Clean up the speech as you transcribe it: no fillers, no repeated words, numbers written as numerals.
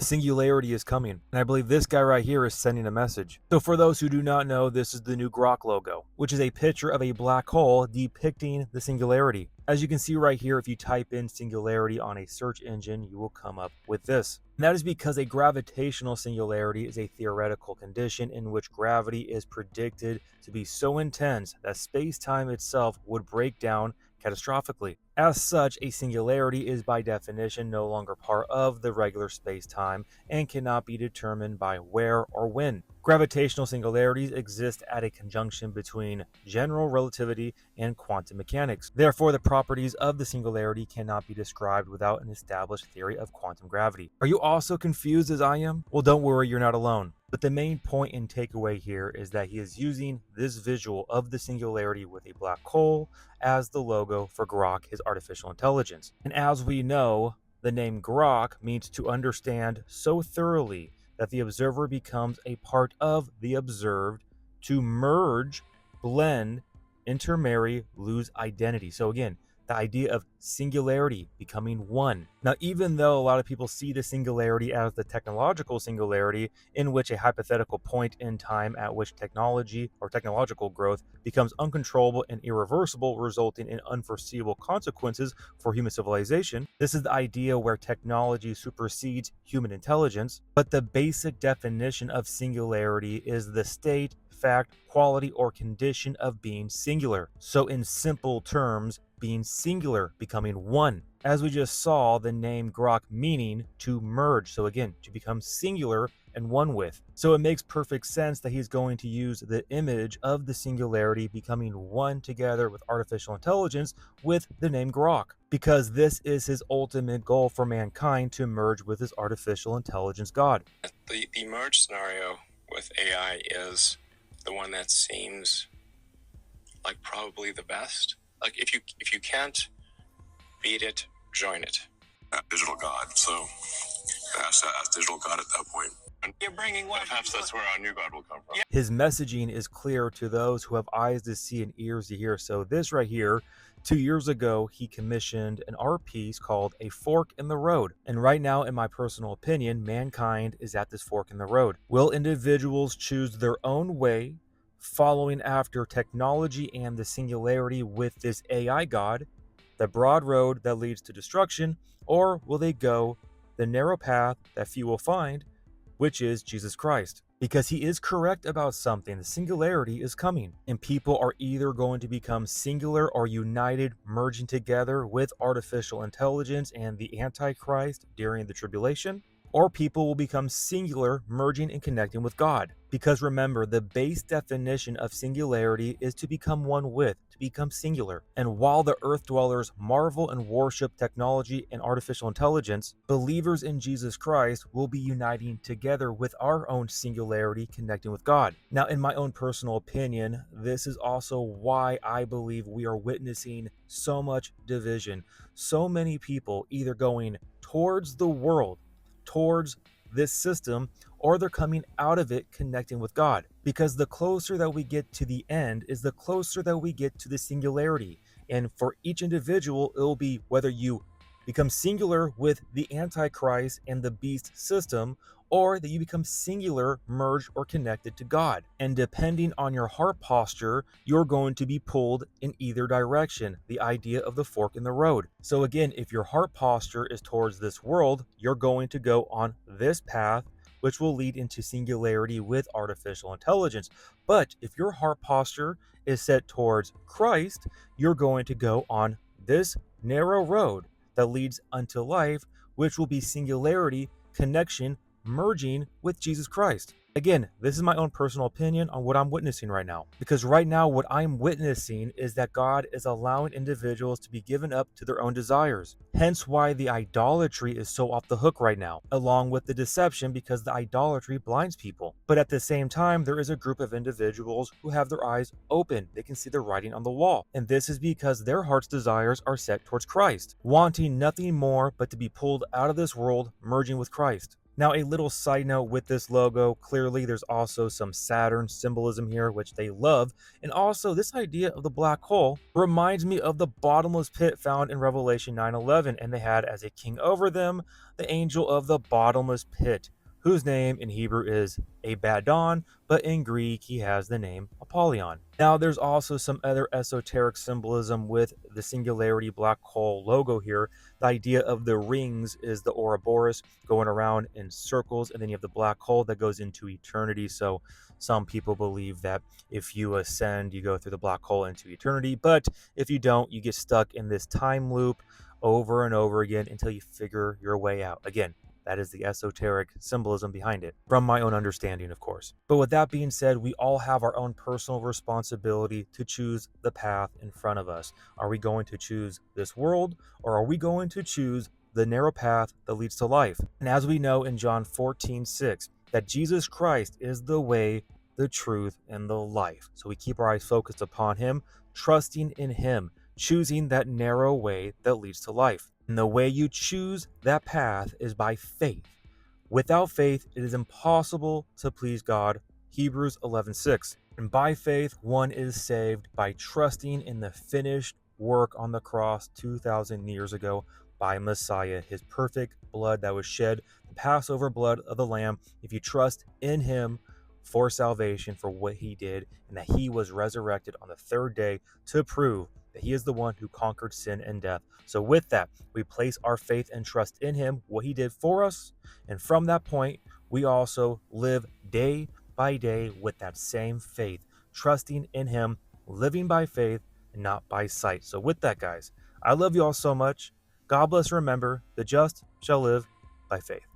Singularity is coming, and I believe this guy right here is sending a message. So for those who do not know, this is the new Grok logo, which is a picture of a black hole depicting the singularity. As you can see right here, if you type in singularity on a search engine, you will come up with this. And that is because a gravitational singularity is a theoretical condition in which gravity is predicted to be so intense that space-time itself would break down catastrophically. As such, a singularity is by definition no longer part of the regular space-time and cannot be determined by where or when. Gravitational singularities exist at a conjunction between general relativity and quantum mechanics. Therefore, the properties of the singularity cannot be described without an established theory of quantum gravity. Are you also confused as I am? Well, don't worry, you're not alone. But the main point and takeaway here is that he is using this visual of the singularity with a black hole as the logo for Grok, his artificial intelligence. And as we know, the name Grok means to understand so thoroughly that the observer becomes a part of the observed, to merge, blend, intermarry, lose identity. So again, the idea of singularity, becoming one. Now, even though a lot of people see the singularity as the technological singularity, in which a hypothetical point in time at which technology or technological growth becomes uncontrollable and irreversible, resulting in unforeseeable consequences for human civilization, this is the idea where technology supersedes human intelligence. But the basic definition of singularity is the state, fact, quality, or condition of being singular. So in simple terms, being singular, becoming one. As we just saw, the name Grok meaning to merge. So again, to become singular and one with. So it makes perfect sense that he's going to use the image of the singularity becoming one together with artificial intelligence with the name Grok, because this is his ultimate goal for mankind, to merge with his artificial intelligence God. The merge scenario with AI is the one that seems like probably the best. Like if you can't beat it, join it. Digital God. So as digital God at that point. You're bringing what? Perhaps that's where our new God will come from. His messaging is clear to those who have eyes to see and ears to hear. So this right here, 2 years ago, he commissioned an art piece called A Fork in the Road. And right now, in my personal opinion, mankind is at this fork in the road. Will individuals choose their own way, following after technology and the singularity with this AI God, the broad road that leads to destruction, or will they go the narrow path that few will find, which is Jesus Christ? Because he is correct about something. The singularity is coming, and people are either going to become singular or united, merging together with artificial intelligence and the Antichrist during the tribulation, or people will become singular, merging and connecting with God. Because remember, the base definition of singularity is to become one with, to become singular. And while the earth dwellers marvel and worship technology and artificial intelligence, believers in Jesus Christ will be uniting together with our own singularity, connecting with God. Now, in my own personal opinion, this is also why I believe we are witnessing so much division. So many people either going towards the world, towards this system, or they're coming out of it connecting with God. Because the closer that we get to the end is the closer that we get to the singularity. And for each individual, it'll be whether you become singular with the Antichrist and the beast system, or that you become singular, merged, or connected to God. And depending on your heart posture, you're going to be pulled in either direction, the idea of the fork in the road. So again, if your heart posture is towards this world, you're going to go on this path, which will lead into singularity with artificial intelligence. But if your heart posture is set towards Christ, you're going to go on this narrow road that leads unto life, which will be singularity, connection, merging with Jesus Christ. Again, this is my own personal opinion on what I'm witnessing right now. Because right now, what I'm witnessing is that God is allowing individuals to be given up to their own desires. Hence why the idolatry is so off the hook right now, along with the deception, because the idolatry blinds people. But at the same time, there is a group of individuals who have their eyes open. They can see the writing on the wall. And this is because their heart's desires are set towards Christ, wanting nothing more but to be pulled out of this world, merging with Christ. Now, a little side note with this logo, clearly there's also some Saturn symbolism here, which they love. And also, this idea of the black hole reminds me of the bottomless pit found in Revelation 9:11, and they had as a king over them the angel of the bottomless pit, whose name in Hebrew is Abaddon, but in Greek he has the name Apollyon. Now, there's also some other esoteric symbolism with the Singularity black hole logo here. The idea of the rings is the Ouroboros going around in circles, and then you have the black hole that goes into eternity. So some people believe that if you ascend, you go through the black hole into eternity, but if you don't, you get stuck in this time loop over and over again until you figure your way out. Again, that is the esoteric symbolism behind it, from my own understanding, of course. But with that being said, we all have our own personal responsibility to choose the path in front of us. Are we going to choose this world, or are we going to choose the narrow path that leads to life? And as we know in John 14:6, that Jesus Christ is the way, the truth, and the life. So we keep our eyes focused upon Him, trusting in Him, choosing that narrow way that leads to life. And the way you choose that path is by faith. Without faith, it is impossible to please God. Hebrews 11:6. And by faith, one is saved by trusting in the finished work on the cross 2,000 years ago by Messiah, his perfect blood that was shed, the Passover blood of the Lamb. If you trust in him for salvation, for what he did, and that he was resurrected on the third day to prove that he is the one who conquered sin and death. So with that, we place our faith and trust in him, what he did for us, and from that point, we also live day by day with that same faith, trusting in him, living by faith and not by sight. So with that, guys, I love you all so much. God bless. Remember, the just shall live by faith.